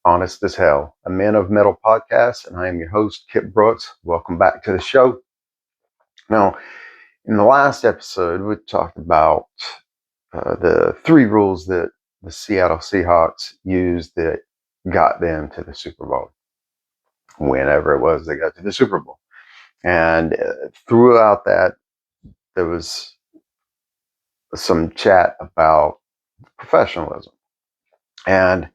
Honest as Hell, a Men of Metal podcast, and I am your host, Kip Brooks. Welcome back to the show. Now, in the last episode, we talked about the three rules that the Seattle Seahawks used that got them to the Super Bowl, whenever it was they got to the Super Bowl. And throughout that, there was some chat about professionalism. And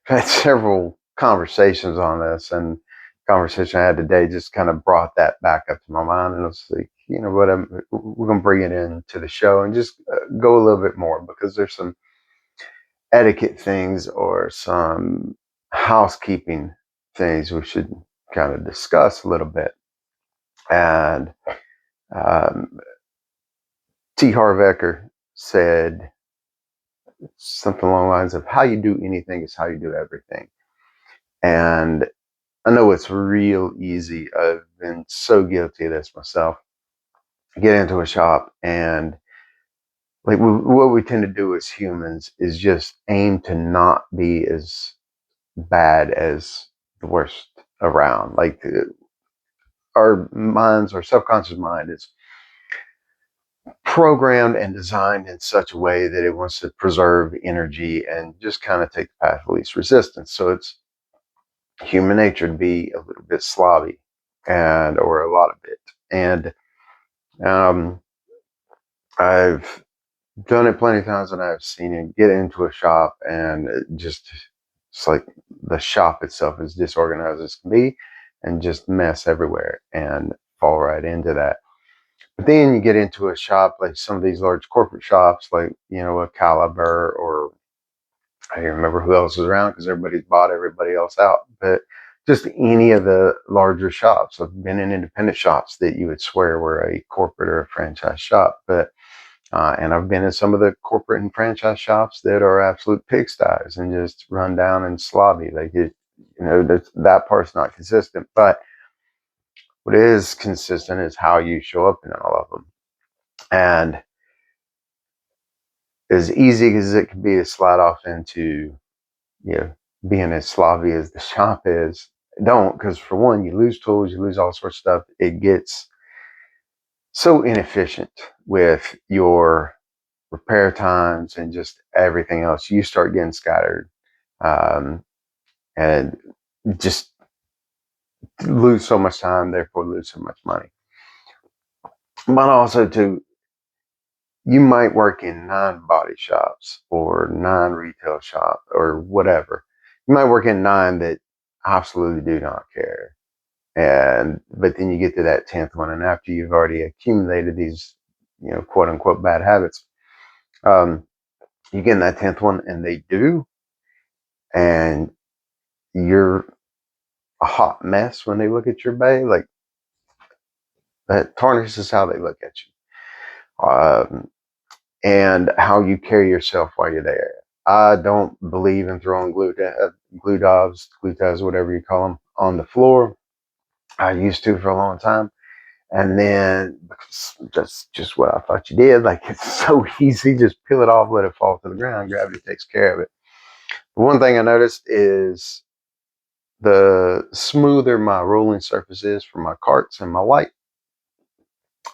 I've had several conversations on this, and conversation I had today just kind of brought that back up to my mind, and I was like, you know what, we're gonna bring it into the show and just go a little bit more, because there's some etiquette things or some housekeeping things we should kind of discuss a little bit. And um, T. Harv Eker said something along the lines of, how you do anything is how you do everything. And I know it's real easy. I've been so guilty of this myself. Get into a shop, and what we tend to do as humans is just aim to not be as bad as the worst around. Our minds, our subconscious mind is programmed and designed in such a way that it wants to preserve energy and just kind of take the path of least resistance. So it's human nature to be a little bit slobby, or a lot of it. And um, I've done it plenty of times, and I've seen it get into a shop, and it's like the shop itself is disorganized as can be, and just mess everywhere and fall right into that. But then you get into a shop like some of these large corporate shops, like, a Caliber, or I don't even remember who else was around because everybody's bought everybody else out. But just any of the larger shops. I've been in independent shops that you would swear were a corporate or a franchise shop, and I've been in some of the corporate and franchise shops that are absolute pigsties and just run down and slobby. That part's not consistent. But what is consistent is how you show up in all of them. And as easy as it can be to slide off into, being as slobby as the shop is, don't, because for one, you lose tools, you lose all sorts of stuff. It gets so inefficient with your repair times and just everything else. You start getting scattered, and just lose so much time, therefore lose so much money. But also, too, you might work in 9 body shops or 9 retail shops or whatever. You might work in 9 that absolutely do not care. But then you get to that 10th one, and after you've already accumulated these, quote unquote bad habits, you get in that 10th one and they do, and you're a hot mess when they look at your bay. Like, that tarnishes how they look at you. And how you carry yourself while you're there. I don't believe in throwing glue tabs, whatever you call them, on the floor. I used to for a long time. And then, because that's just what I thought you did. Like, it's so easy. Just peel it off, let it fall to the ground. Gravity takes care of it. But one thing I noticed is the smoother my rolling surface is for my carts and my light.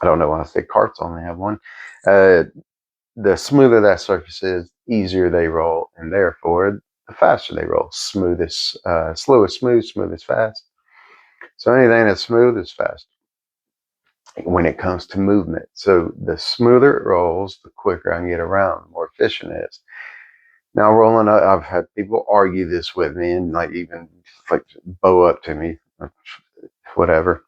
I don't know why I say carts, I only have one. The smoother that surface is, easier they roll, and therefore the faster they roll. Slow is smooth is fast. So anything that's smooth is fast when it comes to movement. So the smoother it rolls, the quicker I can get around, the more efficient it is. Now, rolling, I've had people argue this with me, and even bow up to me, whatever.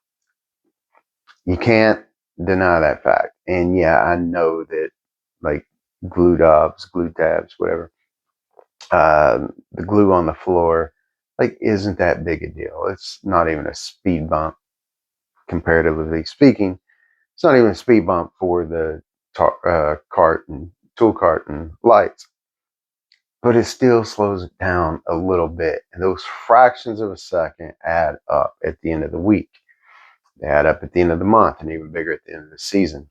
You can't deny that fact. And yeah, I know that, like, glue tabs, whatever, the glue on the floor, isn't that big a deal. It's not even a speed bump, comparatively speaking. It's not even a speed bump for the cart and tool cart and lights, but it still slows it down a little bit. And those fractions of a second add up at the end of the week. They add up at the end of the month, and even bigger at the end of the season.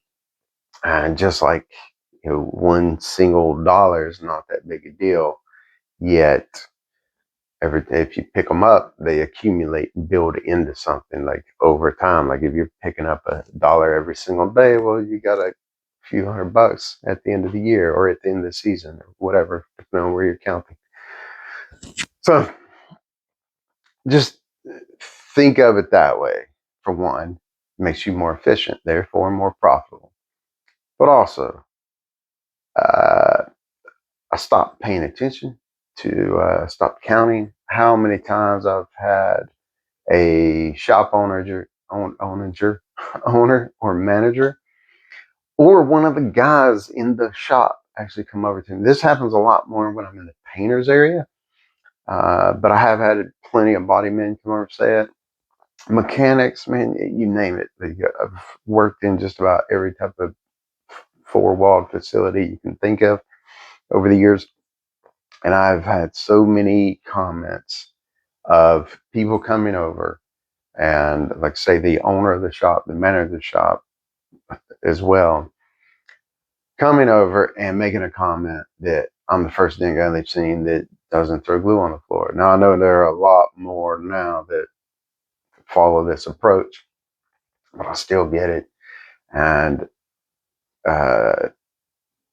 And just like, one single dollar is not that big a deal, yet every day, if you pick them up, they accumulate and build into something like over time. Like if you're picking up $1 every single day, well, you got a few $100 at the end of the year or at the end of the season or whatever, depending on where you're counting. So just think of it that way. For one, makes you more efficient, therefore more profitable. But also, uh, I stopped paying attention to stop counting how many times I've had a shop owner or manager, or one of the guys in the shop actually come over to me. This happens a lot more when I'm in the painters area, but I have had plenty of body men come over and say it. Mechanics, man, you name it. I've worked in just about every type of four-walled facility you can think of over the years, and I've had so many comments of people coming over and, like, say, the owner of the shop, the manager of the shop as well, coming over and making a comment that I'm the first guy they've seen that doesn't throw glue on the floor. Now, I know there are a lot more now that follow this approach, but I still get it. And uh,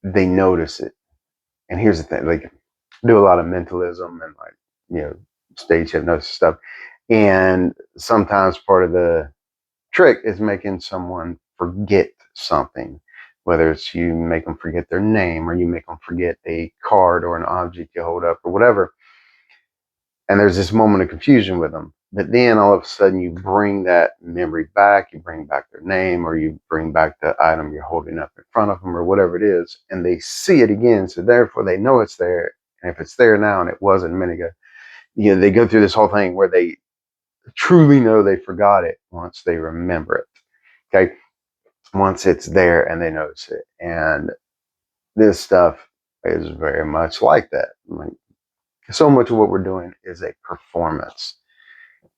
they notice it. And here's the thing, like, I do a lot of mentalism and, like, stage hypnosis stuff. And sometimes part of the trick is making someone forget something, whether it's you make them forget their name or you make them forget a card or an object you hold up or whatever. And there's this moment of confusion with them. But then all of a sudden you bring that memory back, you bring back their name, or you bring back the item you're holding up in front of them or whatever it is, and they see it again. So therefore they know it's there. And if it's there now and it wasn't a minute ago, they go through this whole thing where they truly know they forgot it once they remember it. Okay. Once it's there and they notice it. And this stuff is very much like that. Like, so much of what we're doing is a performance.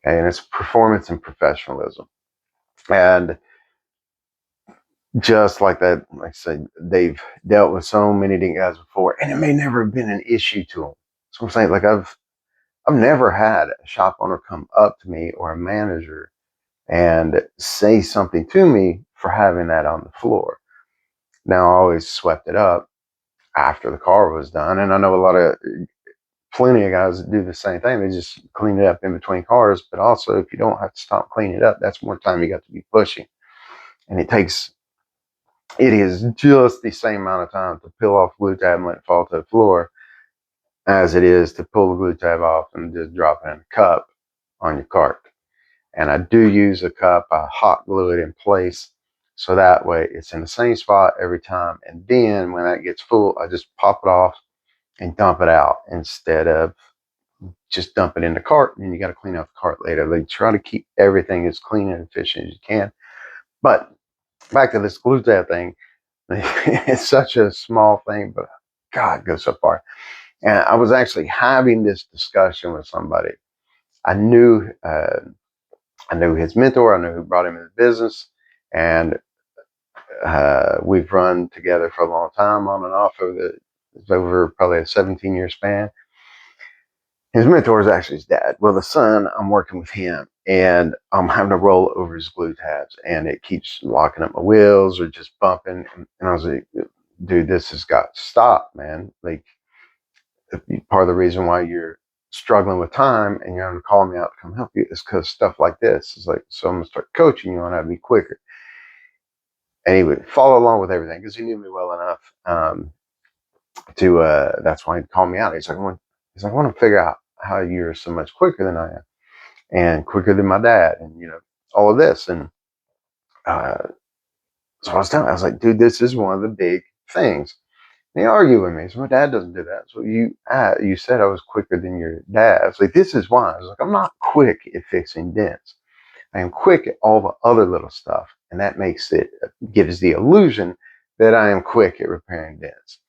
Okay? And it's performance and professionalism. And just like that, like I said, they've dealt with so many different guys before, and it may never have been an issue to them. So I'm saying, like, I've never had a shop owner come up to me or a manager and say something to me for having that on the floor. Now, I always swept it up after the car was done. And I know plenty of guys that do the same thing. They just clean it up in between cars. But also, if you don't have to stop cleaning it up, that's more time you got to be pushing. And it is just the same amount of time to peel off glue tab and let it fall to the floor as it is to pull the glue tab off and just drop it in a cup on your cart. And I do use a cup, I hot glue it in place. So that way it's in the same spot every time. And then when that gets full, I just pop it off and dump it out instead of just dump it in the cart. And you got to clean out the cart later. They try to keep everything as clean and efficient as you can. But back to this glue tab thing, it's such a small thing, but God, it goes so far. And I was actually having this discussion with somebody. I knew, uh, I knew his mentor. I knew who brought him into business, and we've run together for a long time, on and off. It's over probably a 17-year span. His mentor is actually his dad. Well, the son, I'm working with him, and I'm having to roll over his glue tabs, and it keeps locking up my wheels or just bumping. And I was like, dude, this has got to stop, man. Like, part of the reason why you're struggling with time and you're going to call me out to come help you is because stuff like this is like, so I'm going to start coaching you on how to be quicker. And he would follow along with everything because he knew me well enough that's why he'd call me out. I want to figure out how you're so much quicker than I am and quicker than my dad and, all of this. And uh, so I was like, dude, this is one of the big things. And he argued with me. So my dad doesn't do that. So you said I was quicker than your dad. I was like, this is why. I was like, I'm not quick at fixing dents. I am quick at all the other little stuff. And that gives the illusion that I am quick at repairing dents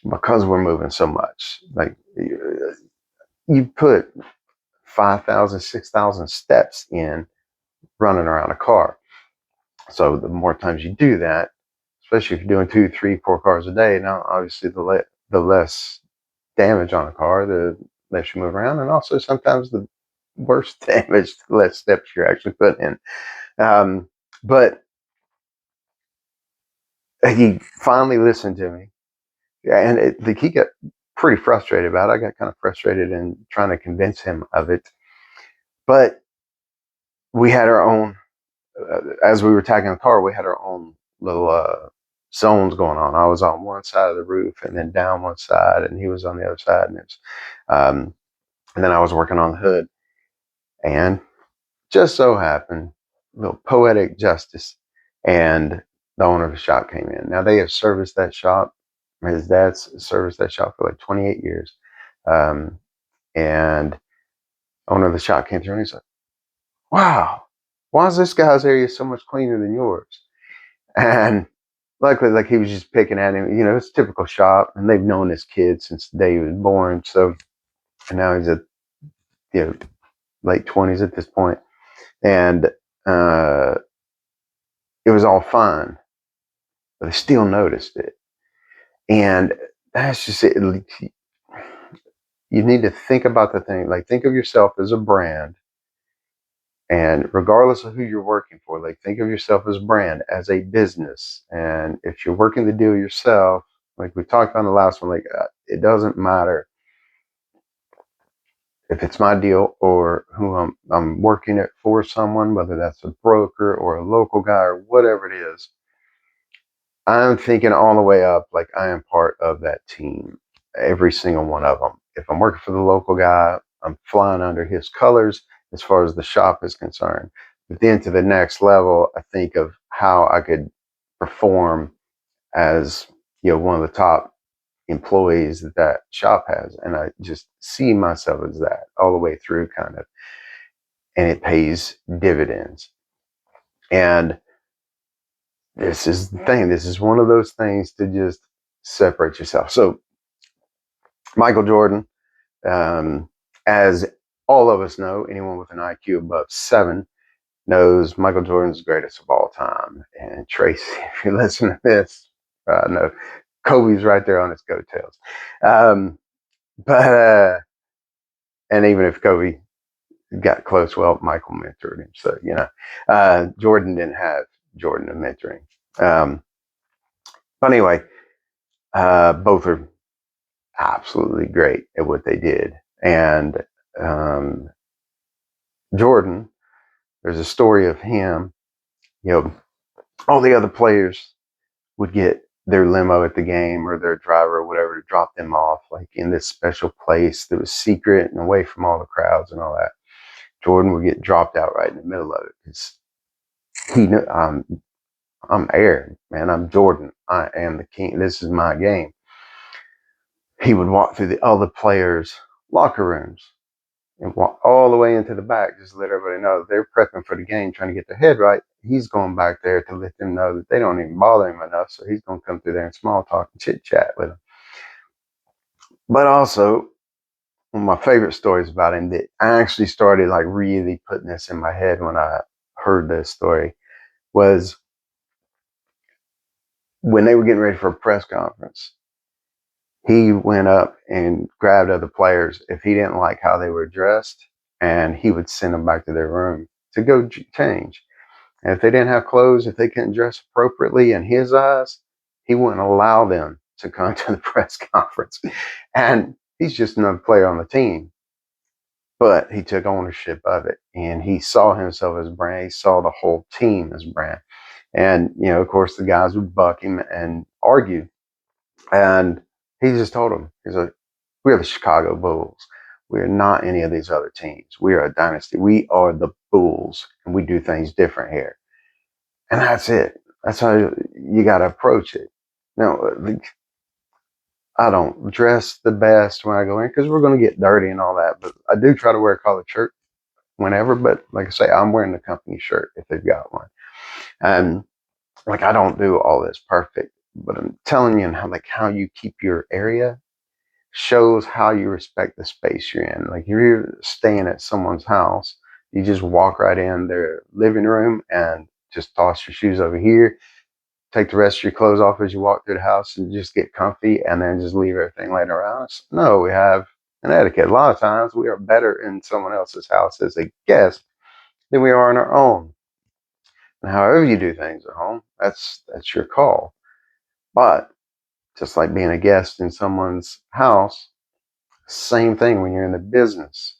because we're moving so much. Like, you put 5,000, 6,000 steps in running around a car. So the more times you do that, especially if you're doing 2, 3, 4 cars a day, now obviously the less damage on a car, the less you move around, and also sometimes the worse damage, the less steps you're actually putting in. But he finally listened to me. Yeah, and he got pretty frustrated about it. I got kind of frustrated in trying to convince him of it. But we had our own, as we were tagging the car, we had our own little zones going on. I was on one side of the roof and then down one side, and he was on the other side. And then I was working on the hood. And just so happened, little poetic justice, and the owner of the shop came in. Now they have serviced that shop. His dad's serviced that shop for like 28 years. Um, and owner of the shop came through and he's like, wow, why is this guy's area so much cleaner than yours? And luckily, like he was just picking at him. It's a typical shop, and they've known this kid since the day he was born. So and now he's at you know late 20s at this point, and uh, it was all fine, but they still noticed it. And that's just it. You need to think about the thing. Like, think of yourself as a brand, and regardless of who you're working for, like, think of yourself as a brand, as a business. And if you're working the deal yourself, like we talked on the last one, like it doesn't matter if it's my deal or who I'm working it for someone, whether that's a broker or a local guy or whatever it is. I'm thinking all the way up, like I am part of that team, every single one of them. If I'm working for the local guy, I'm flying under his colors as far as the shop is concerned. But then to the next level, I think of how I could perform as one of the top employees that shop has, and I just see myself as that all the way through, kind of, and it pays dividends. And this is the thing. This is one of those things to just separate yourself. So Michael Jordan, as all of us know, anyone with an IQ above 7 knows Michael Jordan's the greatest of all time. And Tracy, if you listen to this, no, Kobe's right there on his coattails. But and even if Kobe got close, well, Michael mentored him. So, Jordan didn't have Jordan mentoring. But anyway, both are absolutely great at what they did. And Jordan, there's a story of him, all the other players would get their limo at the game or their driver or whatever to drop them off, like in this special place that was secret and away from all the crowds and all that. Jordan would get dropped out right in the middle of it because he knew, I'm Aaron, man. I'm Jordan. I am the king. This is my game. He would walk through the other players' locker rooms and walk all the way into the back, just to let everybody know that they're prepping for the game, trying to get their head right. He's going back there to let them know that they don't even bother him enough. So he's going to come through there and small talk and chit chat with them. But also, one of my favorite stories about him that I actually started like really putting this in my head when I heard this story was when they were getting ready for a press conference. He went up and grabbed other players if he didn't like how they were dressed, and he would send them back to their room to go change. And if they didn't have clothes, if they couldn't dress appropriately in his eyes, he wouldn't allow them to come to the press conference. And he's just another player on the team, but he took ownership of it, and he saw himself as a brand. He saw the whole team as a brand. And, of course, the guys would buck him and argue. And he just told them, he's like, we are the Chicago Bulls. We are not any of these other teams. We are a dynasty. We are the Bulls, and we do things different here. And that's it. That's how you got to approach it. Now, I don't dress the best when I go in because we're going to get dirty and all that. But I do try to wear a collared shirt whenever. But like I say, I'm wearing the company shirt if they've got one. And like, I don't do all this perfect, but I'm telling you how you keep your area shows how you respect the space you're in. Like, if you're staying at someone's house, you just walk right in their living room and just toss your shoes over here, take the rest of your clothes off as you walk through the house and just get comfy and then just leave everything laying around us. No, we have and etiquette. A lot of times we are better in someone else's house as a guest than we are in our own. And however you do things at home, that's your call. But just like being a guest in someone's house, same thing when you're in the business.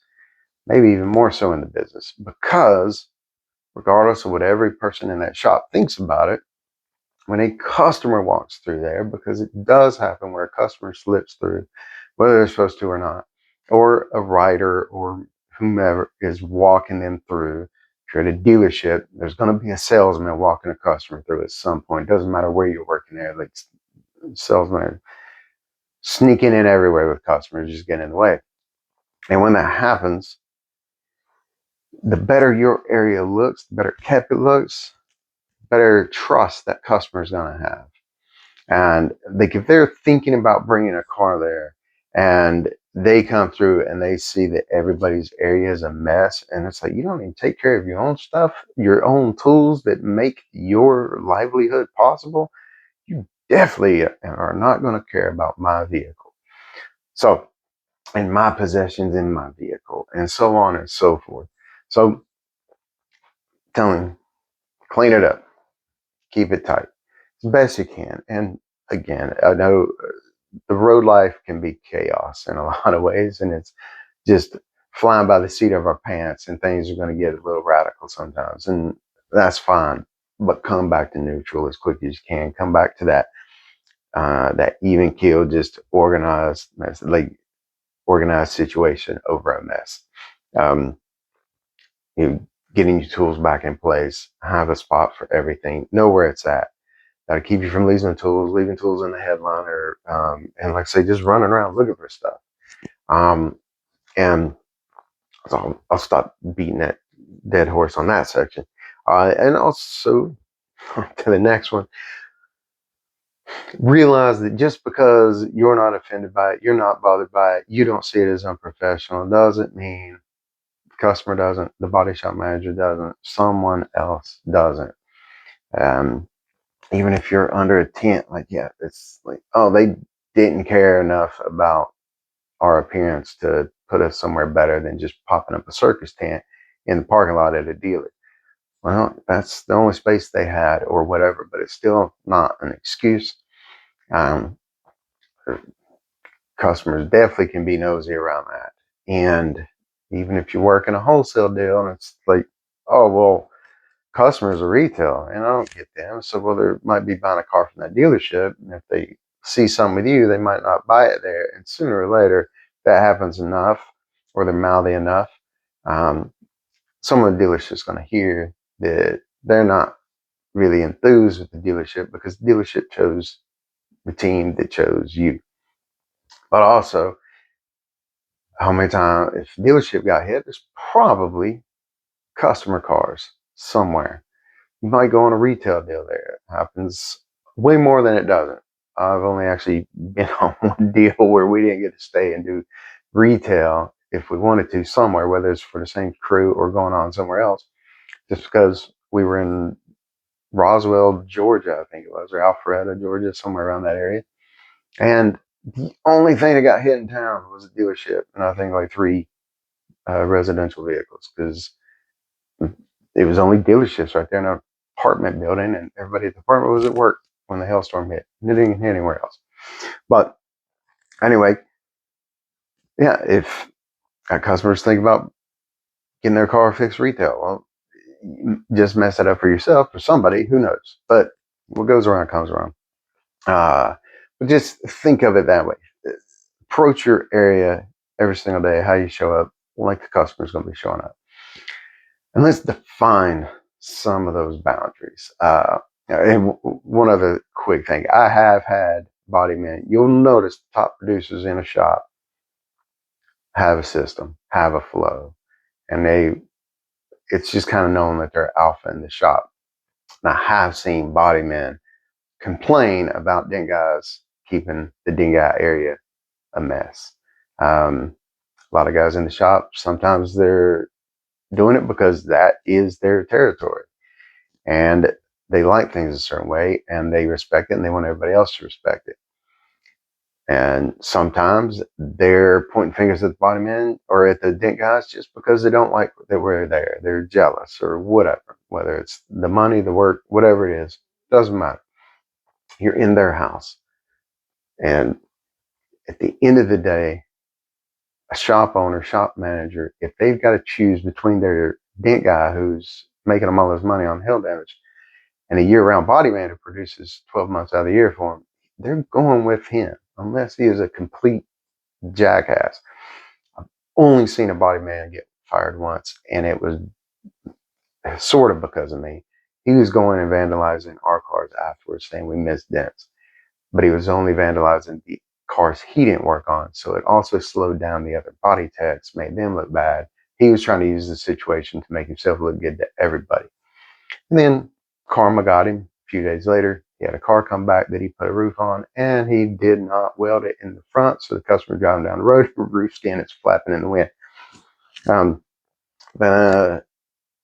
Maybe even more so in the business, because regardless of what every person in that shop thinks about it, when a customer walks through there, because it does happen where a customer slips through, whether they're supposed to or not, or a writer or whomever is walking them through. If you're at a dealership, there's going to be a salesman walking a customer through at some point. It doesn't matter where you're working there. Like salesmen are sneaking in everywhere with customers, just getting in the way. And when that happens, the better your area looks, the better kept it looks, better trust that customer is going to have. And like if they're thinking about bringing a car there and they come through and they see that everybody's area is a mess, and it's like, you don't even take care of your own stuff, your own tools that make your livelihood possible, you definitely are not going to care about my vehicle. So, and my possessions in my vehicle, and so on and so forth. So, tell him, clean it up, keep it tight as best you can. And again, I know the road life can be chaos in a lot of ways, and it's just flying by the seat of our pants, and things are going to get a little radical sometimes, and that's fine. But come back to neutral as quick as you can. Come back to that even keel, just organized mess, like organized situation over a mess. Um, you know, getting your tools back in place, have a spot for everything, know where it's at. That'll keep you from leaving tools in the headliner, and like I say, just running around looking for stuff. And so I'll stop beating that dead horse on that section. And also, to the next one, realize that just because you're not offended by it, you're not bothered by it, you don't see it as unprofessional, doesn't mean the customer doesn't, the body shop manager doesn't, someone else doesn't. Um, Even if you're under a tent, like, yeah, it's like, oh, they didn't care enough about our appearance to put us somewhere better than just popping up a circus tent in the parking lot at a dealer. Well, that's the only space they had or whatever, but it's still not an excuse. Um, Customers definitely can be nosy around that. And even if you work in a wholesale deal and it's like, oh, well, customers are retail and I don't get them. So, well, they might be buying a car from that dealership. And if they see something with you, they might not buy it there. And sooner or later, that happens enough, or they're mouthy enough. Some of the dealership's going to hear that they're not really enthused with the dealership because the dealership chose the team that chose you. But also, how many times, if the dealership got hit, there's probably customer cars somewhere. You might go on a retail deal there. It happens way more than it doesn't. I've only actually been on one deal where we didn't get to stay and do retail if we wanted to somewhere, whether it's for the same crew or going on somewhere else, just because we were in Roswell, Georgia, I think it was, or Alpharetta, Georgia, somewhere around that area. And the only thing that got hit in town was a dealership, and I think like three residential vehicles, because it was only dealerships right there in an apartment building, and everybody at the apartment was at work when the hailstorm hit. It didn't hit anywhere else. But anyway, yeah, if customers think about getting their car fixed retail, well, just mess it up for yourself or somebody, who knows? But what goes around comes around. But just think of it that way. Approach your area every single day, how you show up, like the customer's going to be showing up. And let's define some of those boundaries. And one other quick thing, I have had body men. You'll notice the top producers in a shop have a system, have a flow, and it's just kind of known that they're alpha in the shop. And I have seen body men complain about guys keeping the guy area a mess. A lot of guys in the shop, sometimes they're doing it because that is their territory. And they like things a certain way and they respect it and they want everybody else to respect it. And sometimes they're pointing fingers at the body men or at the dent guys just because they don't like that we're there. They're jealous or whatever, whether it's the money, the work, whatever it is, doesn't matter. You're in their house. And at the end of the day, a shop owner, shop manager, if they've got to choose between their dent guy who's making them all this money on hail damage and a year-round body man who produces 12 months out of the year for them, they're going with him unless he is a complete jackass. I've only seen a body man get fired once, and it was sort of because of me. He was going and vandalizing our cars afterwards, saying we missed dents, but he was only vandalizing the cars he didn't work on. So it also slowed down the other body techs, made them look bad. He was trying to use the situation to make himself look good to everybody. And then karma got him. A few days later, he had a car come back that he put a roof on, and he did not weld it in the front. So the customer driving down the road, roof skin is flapping in the wind. Um, but, uh,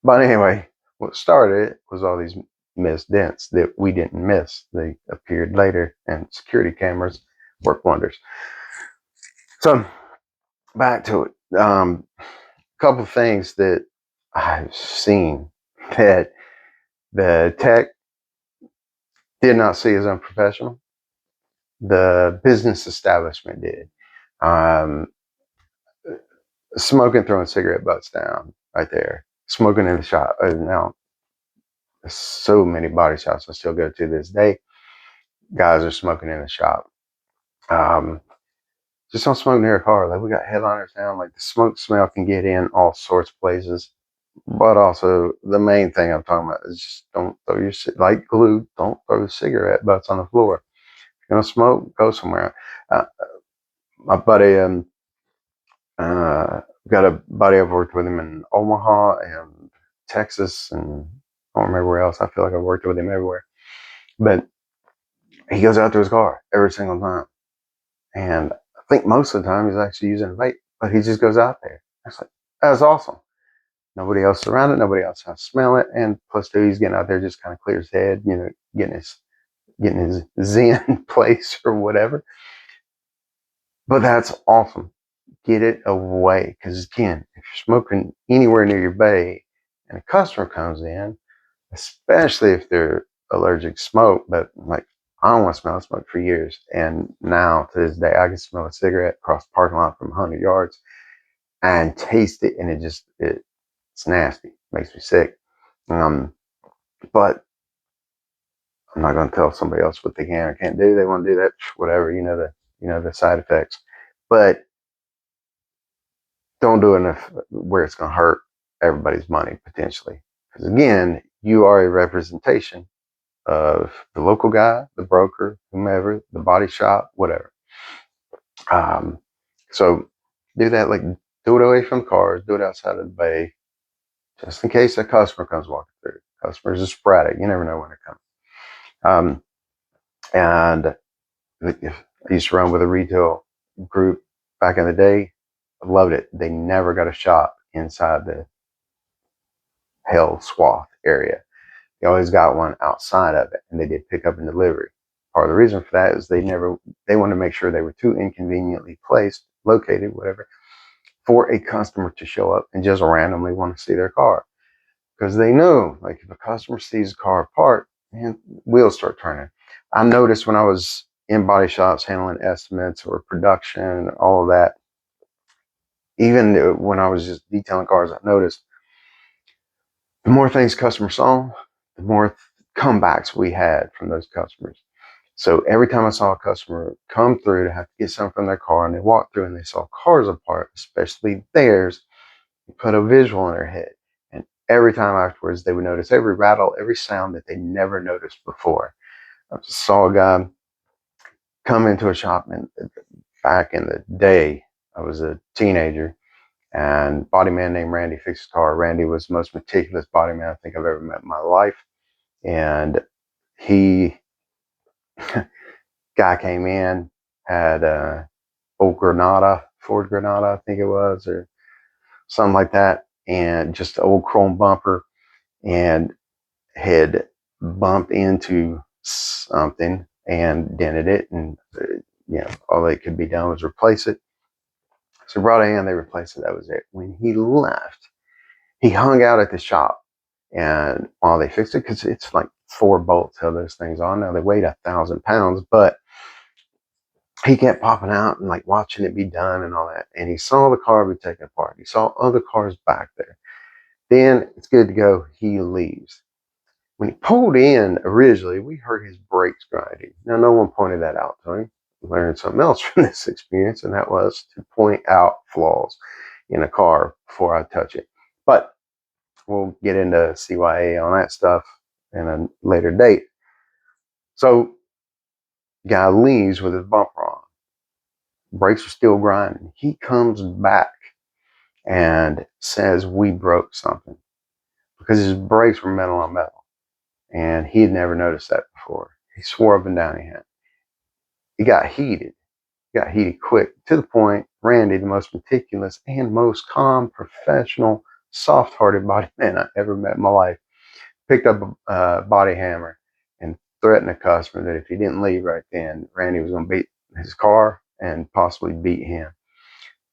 but anyway, what started it was all these missed dents that we didn't miss. They appeared later, and security cameras work wonders. So back to it. A couple of things that I've seen that the tech did not see as unprofessional. The business establishment did. Um, Smoking, throwing cigarette butts down right there. Smoking in the shop. Now, so many body shops I still go to this day. Guys are smoking in the shop. Um, just don't smoke near a car. Like we got headliners now. Like the smoke smell can get in all sorts of places. But also the main thing I'm talking about is just don't throw your like glue. Don't throw cigarette butts on the floor. If you're gonna smoke, go somewhere. Uh, my buddy, got a buddy I've worked with him in Omaha and Texas, and I don't remember where else. I feel like I've worked with him everywhere. But he goes out to his car every single time, and I think most of the time he's actually using a vape, but he just goes out there. It's like that's awesome. Nobody else around it. Nobody else has to smell it. And plus, two, he's getting out there just kind of clear his head, getting his zen place or whatever. But that's awesome. Get it away, because again, if you're smoking anywhere near your bay, and a customer comes in, especially if they're allergic to smoke, but like I don't want to smell smoke for years, and now to this day, I can smell a cigarette across the parking lot from 100 yards and taste it, and it's nasty, makes me sick. But I'm not going to tell somebody else what they can or can't do. They want to do that, whatever. The side effects, but don't do it enough where it's going to hurt everybody's money potentially. Because again, you are a representation of the local guy, the broker, whomever, the body shop, whatever. So do that. Like do it away from cars. Do it outside of the bay, just in case a customer comes walking through. Customers are sporadic. You never know when they're coming. And I used to run with a retail group back in the day. I loved it. They never got a shop inside the hell swath area. They always got one outside of it, and they did pick up and delivery. Part of the reason for that is they wanted to make sure they were too inconveniently placed, located, whatever, for a customer to show up and just randomly want to see their car. Because they know, like, if a customer sees a car apart, man, wheels start turning. I noticed when I was in body shops handling estimates or production, all of that, even when I was just detailing cars, I noticed the more things customers saw, the more comebacks we had from those customers. So every time I saw a customer come through to have to get something from their car, and they walked through and they saw cars apart, especially theirs, it put a visual in their head. And every time afterwards, they would notice every rattle, every sound that they never noticed before. I saw a guy come into a shop, and back in the day, I was a teenager, and body man named Randy fixed his car. Randy was the most meticulous body man I think I've ever met in my life. And he, guy came in, had old Ford Granada, I think it was, or something like that, and just an old chrome bumper, and had bumped into something and dented it, and all that could be done was replace it. So brought it in, they replaced it. That was it. When he left, he hung out at the shop, and while they fixed it, because it's like 4 bolts held those things on. Now they weighed 1,000 pounds, but he kept popping out and like watching it be done and all that. And he saw the car be taken apart. He saw other cars back there. Then it's good to go. He leaves. When he pulled in originally, we heard his brakes grinding. Now, no one pointed that out to him. We learned something else from this experience, and that was to point out flaws in a car before I touch it. But we'll get into CYA on that stuff in a later date. So, guy leaves with his bumper on. Brakes are still grinding. He comes back and says, "We broke something," because his brakes were metal on metal. And he had never noticed that before. He swore up and down he had. It got heated. It got heated quick, to the point Randy, the most meticulous and most calm, professional, soft-hearted body man I ever met in my life, picked up a body hammer and threatened a customer that if he didn't leave right then, Randy was going to beat his car and possibly beat him.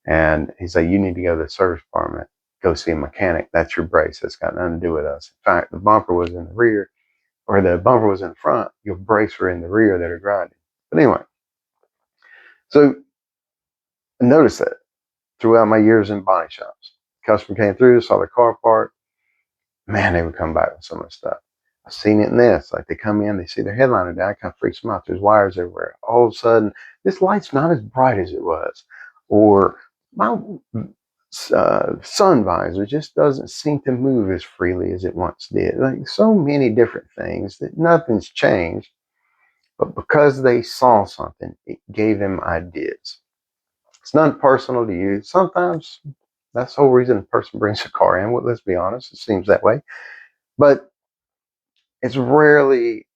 And he said, "You need to go to the service department, go see a mechanic. That's your brakes. That's got nothing to do with us." In fact, the bumper was in the rear, or the bumper was in the front. Your brakes were in the rear that are grinding. But anyway, so I noticed that throughout my years in body shops. Customer came through, saw the car part. Man, they would come back with so much stuff. I've seen it in this. Like they come in, they see their headliner down, it kind of freaks them out. There's wires everywhere. All of a sudden, this light's not as bright as it was. Or my sun visor just doesn't seem to move as freely as it once did. Like so many different things that nothing's changed. But because they saw something, it gave them ideas. It's not personal to you. Sometimes that's the whole reason a person brings a car in. Well, let's be honest, it seems that way. But it's rarely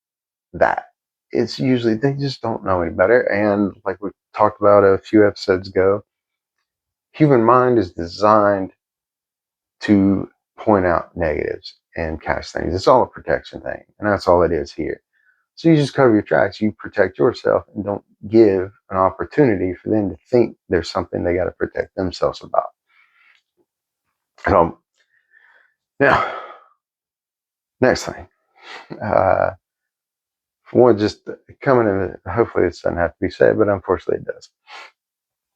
that. It's usually they just don't know any better. And like we talked about a few episodes ago, human mind is designed to point out negatives and catch things. It's all a protection thing. And that's all it is here. So you just cover your tracks. You protect yourself and don't give an opportunity for them to think there's something they got to protect themselves about. So now, next thing. One, just coming in, hopefully this doesn't have to be said, but unfortunately it does.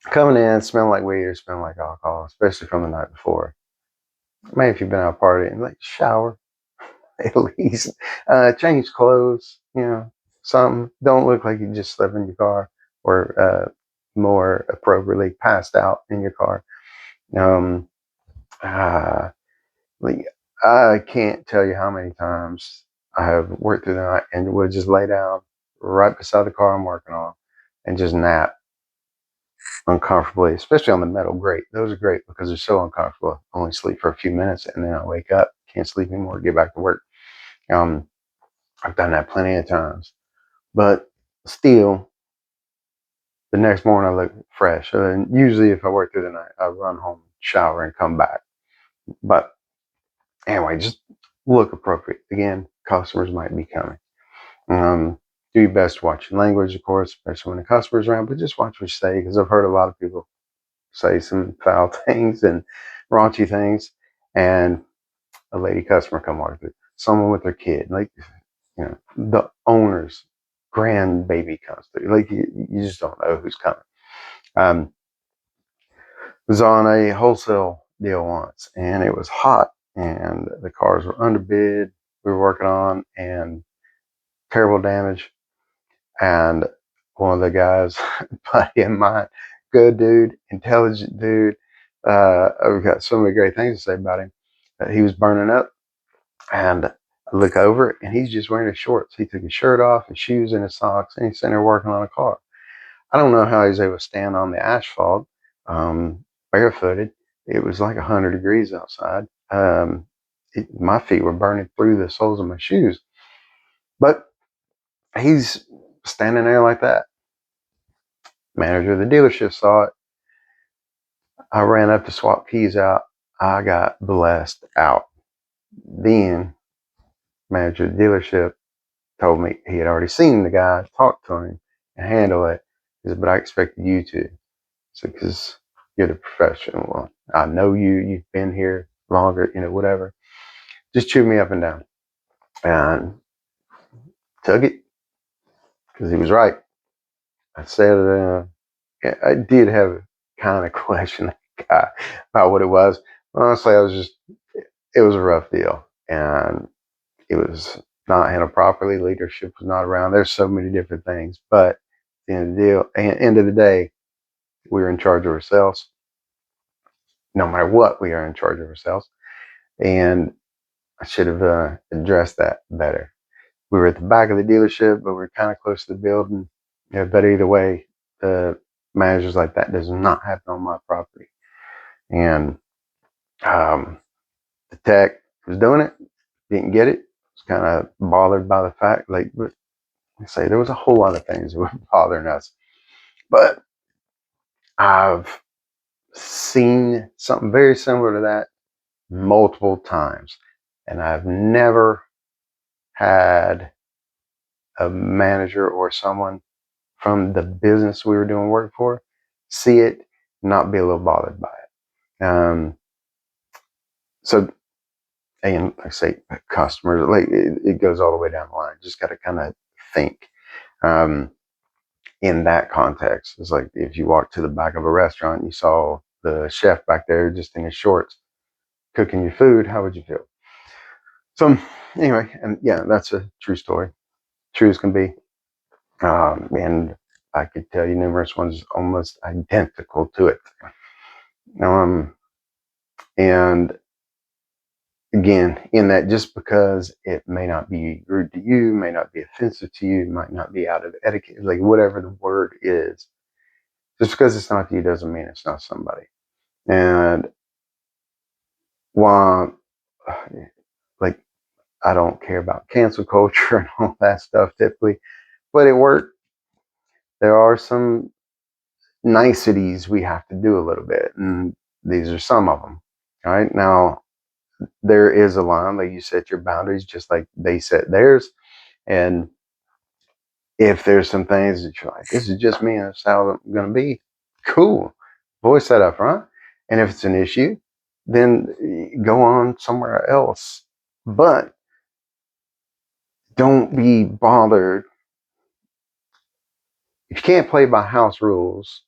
Coming in, smelling like weed or smelling like alcohol, especially from the night before. Maybe if you've been out partying, like shower at least, change clothes, something. Don't look like you just slept in your car, or more appropriately, passed out in your car. Um, like I can't tell you how many times I have worked through the night and would just lay down right beside the car I'm working on and just nap uncomfortably, especially on the metal grate. Those are great because they're so uncomfortable. I only sleep for a few minutes and then I wake up, can't sleep anymore, get back to work. Um, I've done that plenty of times, but still, the next morning I look fresh. And usually, if I work through the night, I run home, shower, and come back. But anyway, just look appropriate. Again, customers might be coming. Do your best to watch your language, of course, especially when the customer's around, but just watch what you say, because I've heard a lot of people say some foul things and raunchy things, and a lady customer come walk through, someone with their kid, like, the owner's grandbaby comes through. Like, you just don't know who's coming. Was on a wholesale deal once, and it was hot, and the cars were underbid. We were working on, and terrible damage. And one of the guys, buddy of mine, good dude, intelligent dude. I've got so many great things to say about him. He was burning up, and I look over, and he's just wearing his shorts. He took his shirt off, his shoes, and his socks, and he's sitting there working on a car. I don't know how he's able to stand on the asphalt, barefooted. It was like 100 degrees outside. My feet were burning through the soles of my shoes. But he's standing there like that. Manager of the dealership saw it. I ran up to swap keys out. I got blessed out. Then, manager of the dealership told me he had already seen the guy, talked to him, and handle it. He said, but I expected you to. So, because you're the professional one. I know you've been here longer, whatever. Just chew me up and down. And took it because he was right. I said, I did have a kind of question about what it was. Honestly, it was a rough deal. And it was not handled properly. Leadership was not around. There's so many different things. But at the end of the day, we were in charge of ourselves. No matter what, we are in charge of ourselves. And I should have addressed that better. We were at the back of the dealership, but we were kind of close to the building. Yeah, but either way, the manager's like, that does not happen on my property. And the tech was doing it, didn't get it. Was kind of bothered by the fact, like, I say, there was a whole lot of things that were bothering us. But I've seen something very similar to that multiple times. And I've never had a manager or someone from the business we were doing work for see it, not be a little bothered by it. So, and like I say, customers, like it goes all the way down the line. Just got to kind of think in that context. It's like if you walk to the back of a restaurant, you saw the chef back there just in his shorts cooking your food, how would you feel? So, anyway, and yeah, that's a true story. True as can be. And I could tell you numerous ones almost identical to it. And again, in that just because it may not be rude to you, may not be offensive to you, might not be out of etiquette, like whatever the word is, just because it's not you doesn't mean it's not somebody. And while, like, I don't care about cancel culture and all that stuff typically, but at work, there are some niceties we have to do a little bit. And these are some of them. All right. Now, there is a line, like you set your boundaries just like they set theirs. And if there's some things that you're like, this is just me and it's how I'm going to be, cool. Voice that up front. And if it's an issue, then go on somewhere else. But don't be bothered. If you can't play by house rules,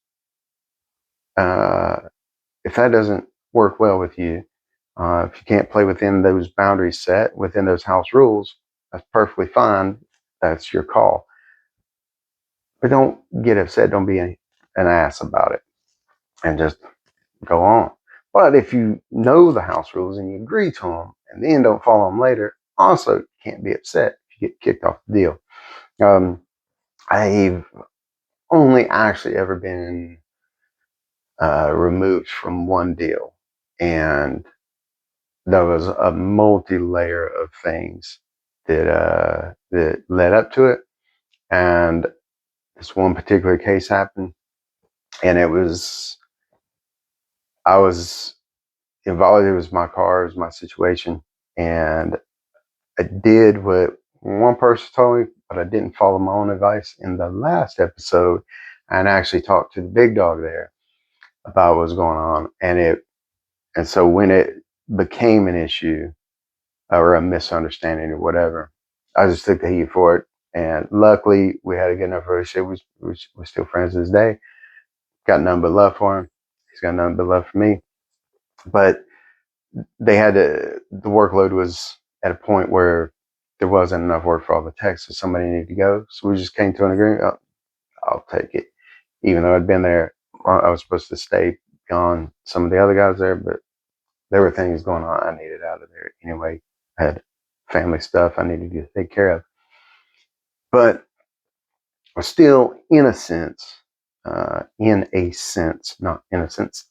uh, if that doesn't work well with you, if you can't play within those boundaries set, within those house rules, that's perfectly fine. That's your call. But don't get upset. Don't be an ass about it and just go on. But if you know the house rules and you agree to them and then don't follow them later, also can't be upset if you get kicked off the deal. I've only actually ever been removed from one deal, and there was a multi-layer of things that led up to it. And this one particular case happened, and I was involved. It was my car, it was my situation, and I did what one person told me, but I didn't follow my own advice in the last episode, and actually talked to the big dog there about what was going on. And so when it became an issue or a misunderstanding or whatever, I just took the heat for it. And luckily, we had a good enough relationship. We're still friends to this day. Got nothing but love for him. He's got nothing but love for me. But the workload was at a point where there wasn't enough work for all the techs, so somebody needed to go. So we just came to an agreement. Oh, I'll take it. Even though I'd been there, I was supposed to stay on some of the other guys there, but there were things going on I needed out of there anyway. I had family stuff I needed to take care of. But still, not innocence,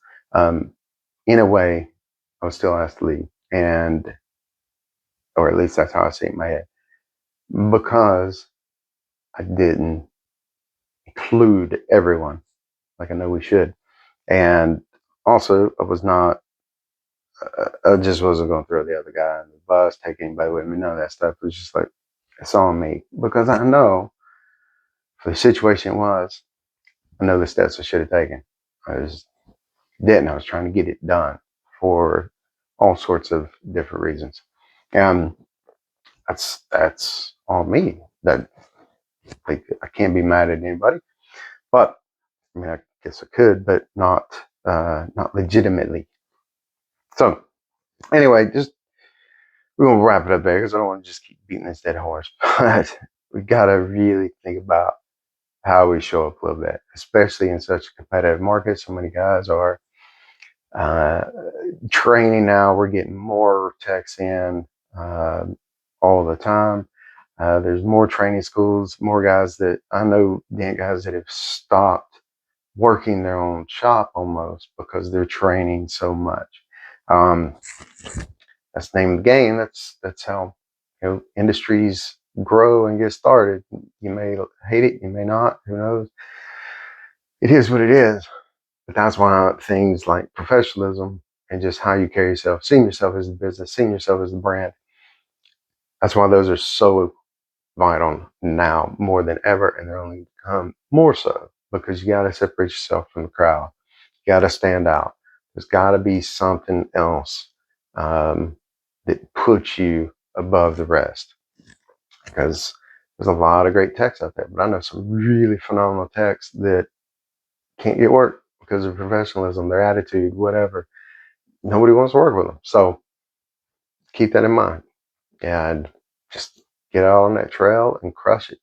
in a way, I was still asked to leave. And, or at least that's how I see it in my head, because I didn't include everyone like I know we should. And also, I just wasn't going to throw the other guy in the bus, take anybody with me, none of that stuff. It was just like, it's on me. Because I know the situation was, I know the steps I should have taken. I was didn't. I was trying to get it done for all sorts of different reasons. And that's on me. That like, I can't be mad at anybody. But I mean, I guess I could, but not legitimately. So anyway, just we're gonna wrap it up there because I don't want to just keep beating this dead horse. But we gotta really think about how we show up a little bit, especially in such a competitive market. So many guys are uh, training now. We're getting more techs in uh, all the time. There's more training schools, more guys that I know, guys that have stopped working their own shop almost because they're training so much. Um, that's the name of the game. That's how industries grow and get started. You may hate it, you may not. Who knows? It is what it is. But that's why things like professionalism and just how you carry yourself, seeing yourself as a business, seeing yourself as a brand, that's why those are so vital now more than ever, and they're only become more so because you got to separate yourself from the crowd. You got to stand out. There's got to be something else that puts you above the rest, because there's a lot of great techs out there, but I know some really phenomenal techs that can't get work because of professionalism, their attitude, whatever. Nobody wants to work with them. So keep that in mind and just get out on that trail and crush it.